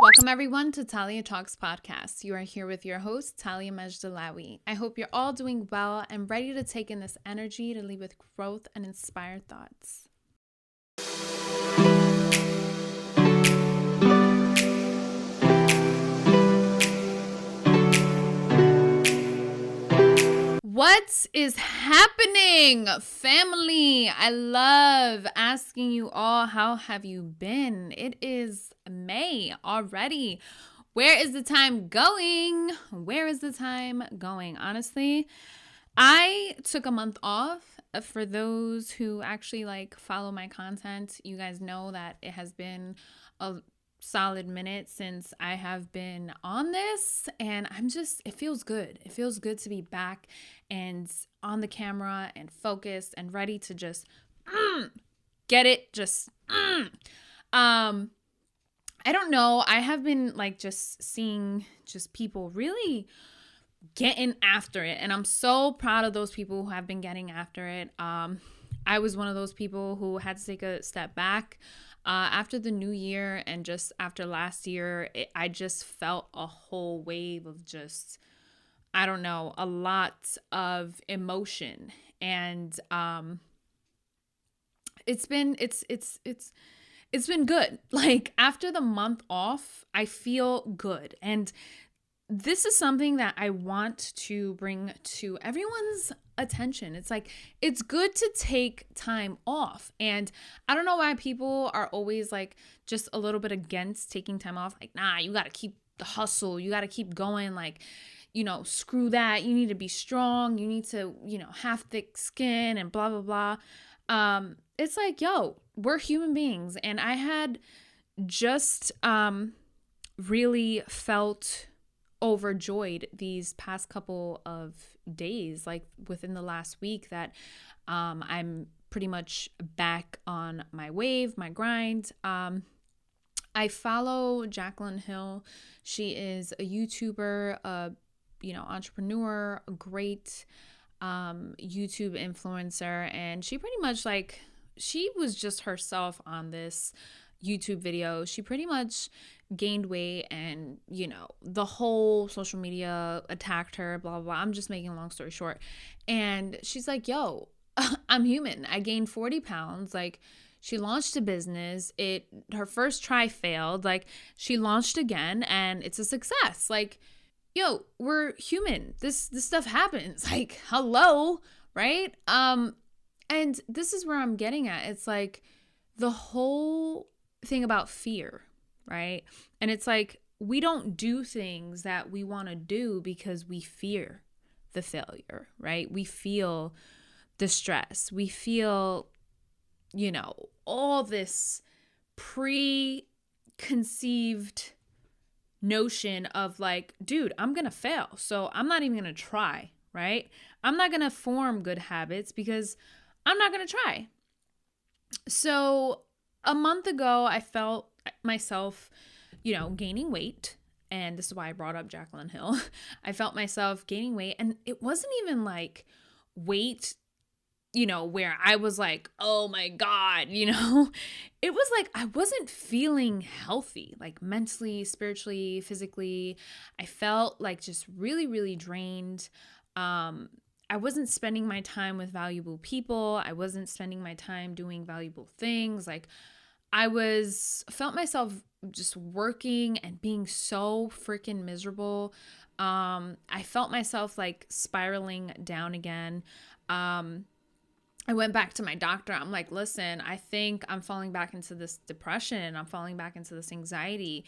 Welcome everyone to Talia Talks podcast. You are here with your host, Talia Majdalawi. I hope you're all doing well and ready to take in this energy to lead with growth and inspired thoughts. What is happening, family? I love asking you all, how have you been? It is May already. Where is the time going? Where is the time going? Honestly, I took a month off. For those who actually follow my content, you guys know that it has been a solid minute since I have been on this, and it feels good. It feels good to be back and on the camera and focused and ready to just get it. I don't know. I have been just seeing just people really getting after it, and I'm so proud of those people who have been getting after it. I was one of those people who had to take a step back after the new year, and just after last year, I just felt a whole wave of I don't know, a lot of emotion, and it's been good. After the month off, I feel good, and this is something that I want to bring to everyone's attention. It's good to take time off. And I don't know why people are always just a little bit against taking time off. Nah, you got to keep the hustle. You got to keep going. Screw that. You need to be strong. You need to, have thick skin and blah, blah, blah. It's yo, we're human beings. And I had just really felt overjoyed these past couple of days, within the last week, that I'm pretty much back on my wave, my grind. I follow Jaclyn Hill. She is a YouTuber, entrepreneur, a great YouTube influencer, and she pretty much she was just herself on this YouTube video. She pretty much gained weight, and the whole social media attacked her, blah, blah, blah. I'm just making a long story short. And she's yo, I'm human. I gained 40 pounds. She launched a business. Her first try failed. She launched again, and it's a success. Yo, we're human. This stuff happens. Hello, right? And this is where I'm getting at. It's the whole thing about fear, right? And it's we don't do things that we want to do because we fear the failure, right? We feel the stress. We feel, all this preconceived notion of dude, I'm going to fail, so I'm not even going to try, right? I'm not going to form good habits because I'm not going to try. So a month ago, I felt myself, gaining weight. And this is why I brought up Jaclyn Hill. I felt myself gaining weight. And it wasn't even weight, where I was oh my God, It was I wasn't feeling healthy, mentally, spiritually, physically. I felt just really, really drained. I wasn't spending my time with valuable people. I wasn't spending my time doing valuable things. I felt myself just working and being so freaking miserable. I felt myself spiraling down again. I went back to my doctor. I'm listen, I think I'm falling back into this depression. I'm falling back into this anxiety.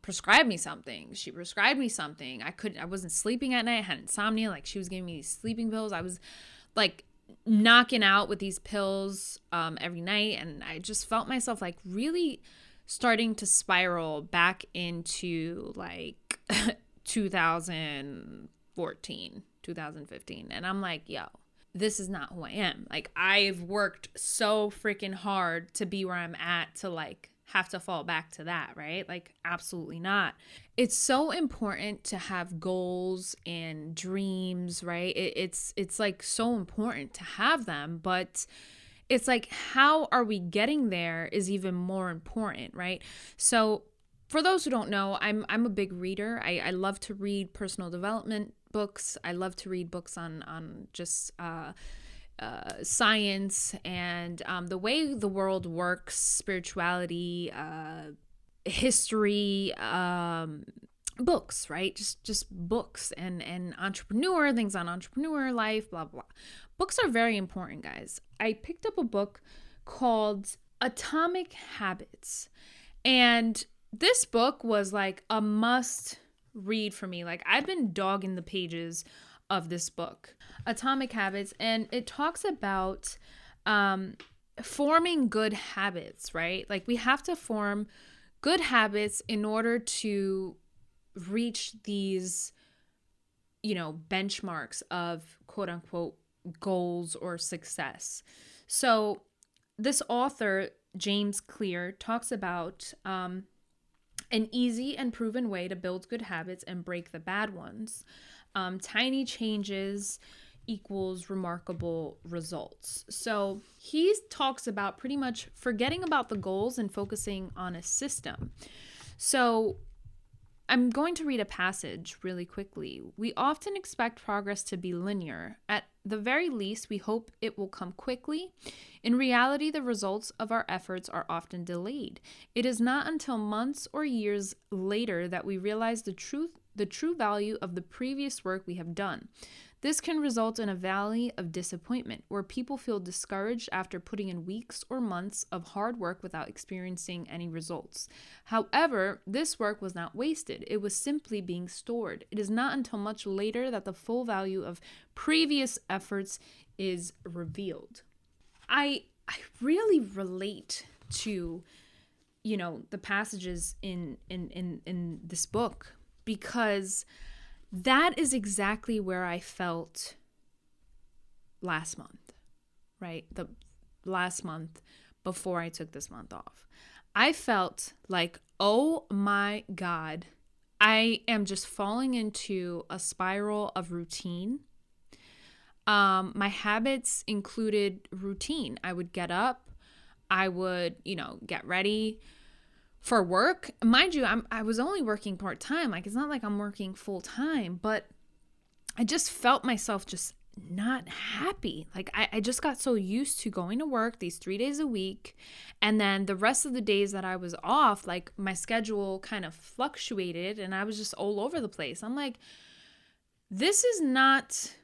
Prescribe me something. She prescribed me something. I wasn't sleeping at night. I had insomnia. She was giving me these sleeping pills. I was knocking out with these pills every night. And I just felt myself really starting to spiral back into 2014, 2015. And I'm yo, this is not who I am. I've worked so freaking hard to be where I'm at to have to fall back to that, right? Absolutely not. It's so important to have goals and dreams, right? It's so important to have them, but it's how are we getting there is even more important, right? So for those who don't know, I'm a big reader. I love to read personal development books. I love to read books on just science and the way the world works, spirituality, history, books, right? Just books and entrepreneur things on entrepreneur life, blah blah. Books are very important, guys. I picked up a book called Atomic Habits, and this book was like a must read for me. Like, I've been dogging the pages of this book, Atomic Habits, and it talks about forming good habits, right? Like, we have to form good habits in order to reach these, benchmarks of quote unquote goals or success. So this author, James Clear, talks about an easy and proven way to build good habits and break the bad ones. Tiny changes equals remarkable results. So he talks about pretty much forgetting about the goals and focusing on a system. So I'm going to read a passage really quickly. We often expect progress to be linear. At the very least, we hope it will come quickly. In reality, the results of our efforts are often delayed. It is not until months or years later that we realize the true value of the previous work we have done. This can result in a valley of disappointment, where people feel discouraged after putting in weeks or months of hard work without experiencing any results. However, this work was not wasted. It was simply being stored. It is not until much later that the full value of previous efforts is revealed. I really relate to, the passages in this book, because that is exactly where I felt last month, right? The last month before I took this month off. I felt like, oh my God, I am just falling into a spiral of routine. My habits included routine. I would get up, I would, get ready for work. Mind you, I was only working part-time. Like, it's not like I'm working full-time, but I just felt myself just not happy. Like, I just got so used to going to work these 3 days a week. And then the rest of the days that I was off, like, my schedule kind of fluctuated and I was just all over the place. I'm like, this is not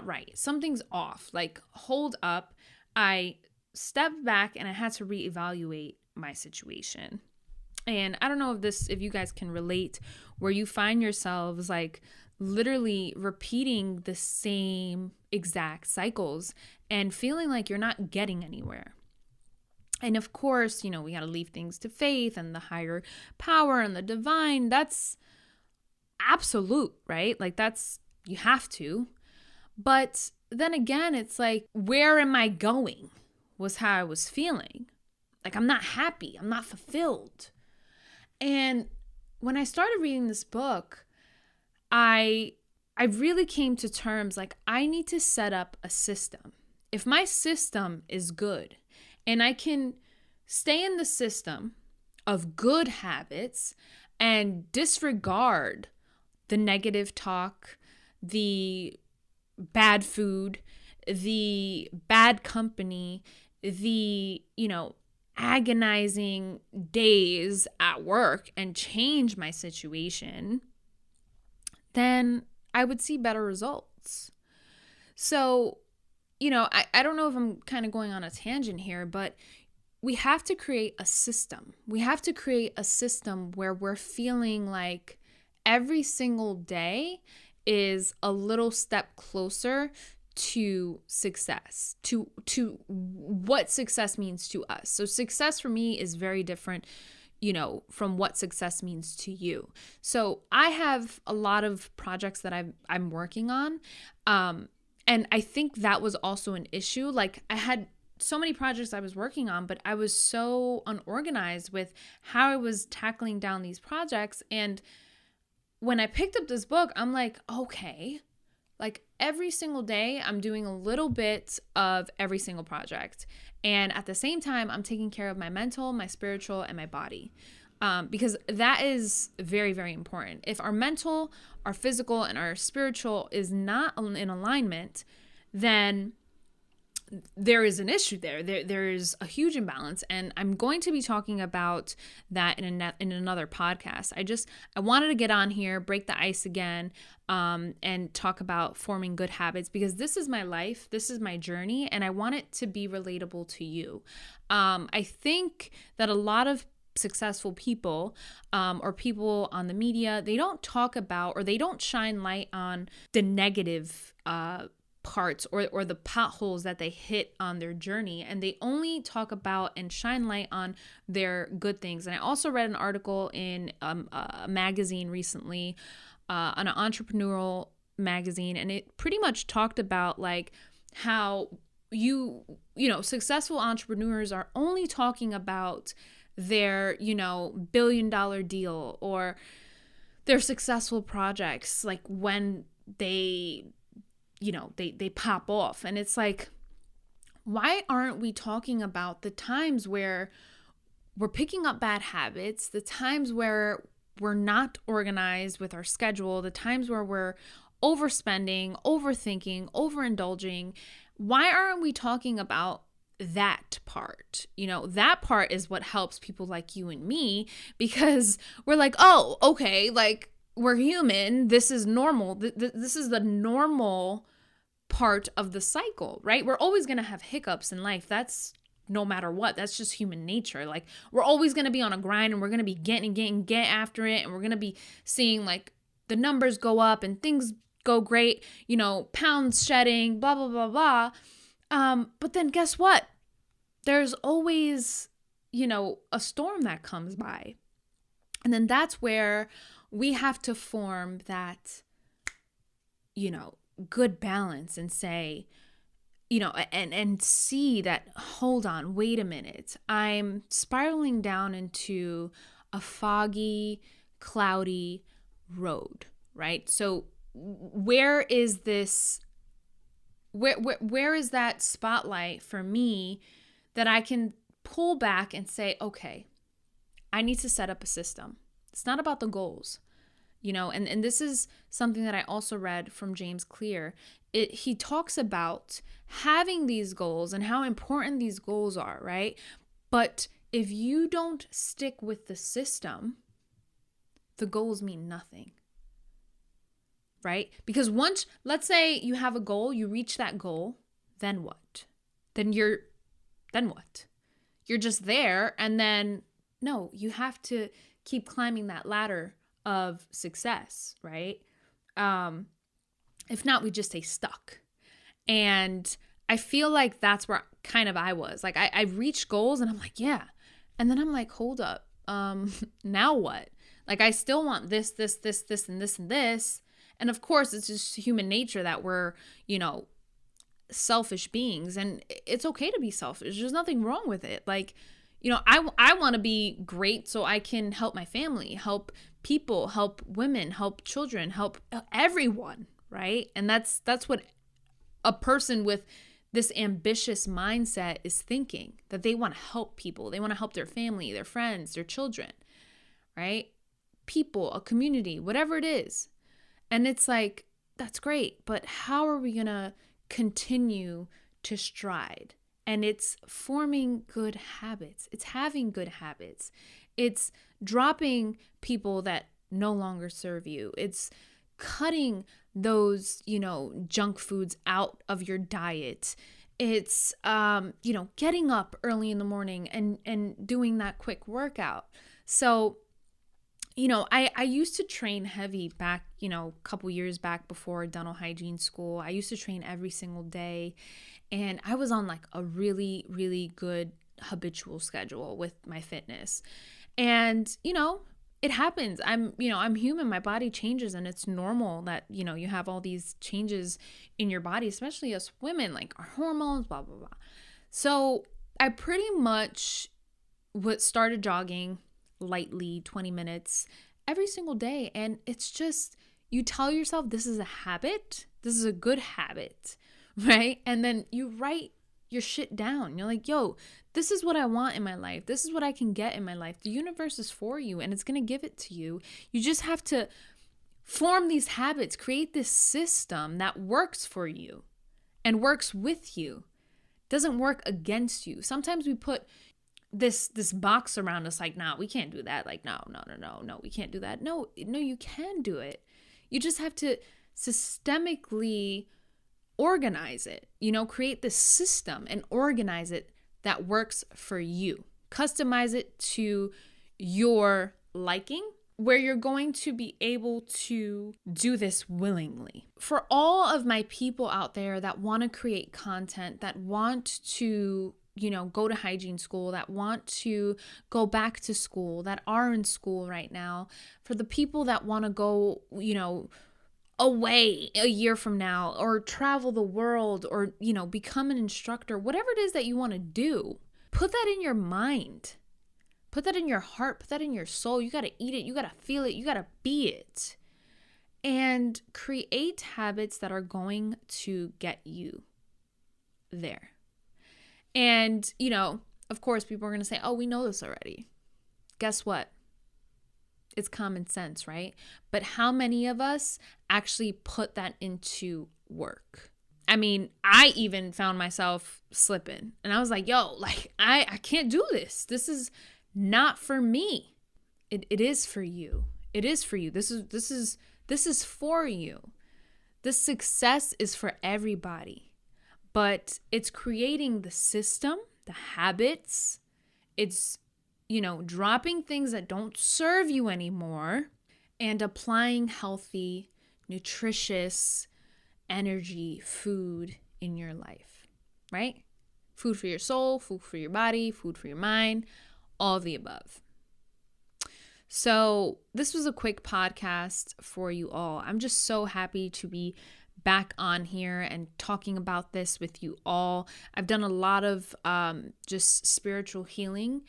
right. Something's off. Like, hold up. I stepped back and I had to reevaluate my situation. And I don't know if you guys can relate, where you find yourselves like literally repeating the same exact cycles and feeling like you're not getting anywhere. And of course, we got to leave things to faith and the higher power and the divine. That's absolute, right? Like, you have to. But then again, it's like, where am I going was how I was feeling. Like, I'm not happy. I'm not fulfilled. And when I started reading this book, I really came to terms, like, I need to set up a system. If my system is good and I can stay in the system of good habits and disregard the negative talk, the bad food, the bad company, the, agonizing days at work, and change my situation, then I would see better results. So, I don't know if I'm kind of going on a tangent here, but we have to create a system. We have to create a system where we're feeling like every single day is a little step closer to success, to what success means to us. So success for me is very different, from what success means to you. So I have a lot of projects that I'm working on. And I think that was also an issue. Like, I had so many projects I was working on, but I was so unorganized with how I was tackling down these projects. And when I picked up this book, I'm like, okay, like, every single day I'm doing a little bit of every single project. And at the same time, I'm taking care of my mental, my spiritual, and my body. because that is very, very important. If our mental, our physical, and our spiritual is not in alignment, then there is an issue there. There's a huge imbalance, and I'm going to be talking about that in another podcast. I wanted to get on here, break the ice again, and talk about forming good habits, because this is my life, this is my journey, and I want it to be relatable to you. I think that a lot of successful people, or people on the media, they don't talk about, or they don't shine light on the negative parts or the potholes that they hit on their journey, and they only talk about and shine light on their good things. And I also read an article in a magazine recently, on an entrepreneurial magazine, and it pretty much talked about like how successful entrepreneurs are only talking about their $1 billion deal or their successful projects, like when they pop off. And it's like, why aren't we talking about the times where we're picking up bad habits, the times where we're not organized with our schedule, the times where we're overspending, overthinking, overindulging? Why aren't we talking about that part? That part is what helps people like you and me, because we're like, oh, okay, like, we're human. This is normal. This is the normal part of the cycle, right? We're always going to have hiccups in life. That's no matter what. That's just human nature. Like, we're always going to be on a grind, and we're going to be get after it. And we're going to be seeing like the numbers go up and things go great, pounds shedding, blah, blah, blah, blah. But then guess what? There's always, a storm that comes by. And then that's where we have to form that, good balance and say, and see that, hold on, wait a minute. I'm spiraling down into a foggy, cloudy road, right? So where is this, where is that spotlight for me that I can pull back and say, okay, I need to set up a system. It's not about the goals, and this is something that I also read from James Clear. He talks about having these goals and how important these goals are, right? But if you don't stick with the system, the goals mean nothing, right? Because once, let's say you have a goal, you reach that goal, then what? Then what? You're just there, and then, no, you have to keep climbing that ladder of success, right? If not, we just stay stuck. And I feel like that's where kind of I was. Like, I reached goals, and I'm like, yeah. And then I'm like, hold up. Now what? Like, I still want this, and this, and this. And of course, it's just human nature that we're, selfish beings. And it's okay to be selfish. There's nothing wrong with it. Like, I want to be great so I can help my family, help people, help women, help children, help everyone, right? And that's what a person with this ambitious mindset is thinking, that they want to help people. They want to help their family, their friends, their children, right? People, a community, whatever it is. And it's like, that's great, but how are we going to continue to stride? And it's forming good habits. It's having good habits. It's dropping people that no longer serve you. It's cutting those, junk foods out of your diet. It's, getting up early in the morning and doing that quick workout. So, I used to train heavy back, a couple years back before dental hygiene school. I used to train every single day. And I was on like a really, really good habitual schedule with my fitness. And, it happens. I'm human. My body changes, and it's normal that, you have all these changes in your body, especially us women, like our hormones, blah, blah, blah. So I pretty much started jogging lightly 20 minutes every single day. And it's just, you tell yourself this is a habit. This is a good habit. Right? And then you write your shit down. You're like, yo, this is what I want in my life. This is what I can get in my life. The universe is for you and it's going to give it to you. You just have to form these habits, create this system that works for you and works with you. Doesn't work against you. Sometimes we put this box around us like, nah, we can't do that. Like, no, we can't do that. No, you can do it. You just have to systemically organize it, create this system and organize it that works for you. Customize it to your liking, where you're going to be able to do this willingly. For all of my people out there that want to create content, that want to, go to hygiene school, that want to go back to school, that are in school right now, for the people that want to go, away a year from now or travel the world or, become an instructor, whatever it is that you want to do, put that in your mind. Put that in your heart, put that in your soul. You got to eat it, you got to feel it, you got to be it. And create habits that are going to get you there. And, of course, people are going to say, oh, we know this already. Guess what? It's common sense, right? But how many of us actually put that into work? I mean, I even found myself slipping. And I was like, yo, I can't do this. This is not for me. It is for you. It is for you. This is for you. This success is for everybody. But it's creating the system, the habits. It's, dropping things that don't serve you anymore and applying healthy, nutritious energy, food in your life, right? Food for your soul, food for your body, food for your mind, all of the above. So this was a quick podcast for you all. I'm just so happy to be back on here and talking about this with you all. I've done a lot of just spiritual healing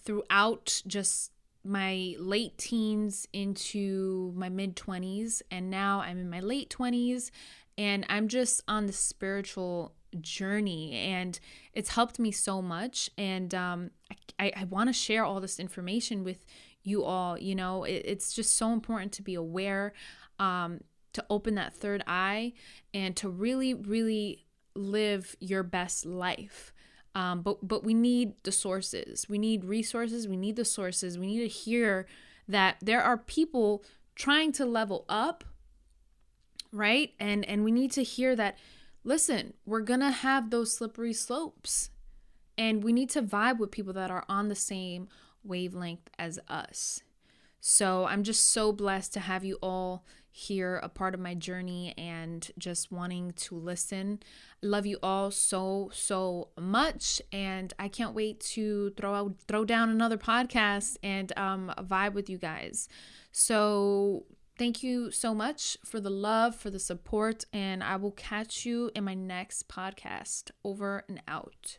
throughout just my late teens into my mid 20s, and now I'm in my late 20s, and I'm just on the spiritual journey, and it's helped me so much. And I want to share all this information with you all. It's just so important to be aware, to open that third eye and to really, really live your best life. But we need the sources. We need resources. We need the sources. We need to hear that there are people trying to level up, right? And we need to hear that, listen, we're going to have those slippery slopes. And we need to vibe with people that are on the same wavelength as us. So I'm just so blessed to have you all here, a part of my journey, and just wanting to listen. I love you all so, so much. And I can't wait to throw down another podcast and vibe with you guys. So thank you so much for the love, for the support, and I will catch you in my next podcast. Over and out.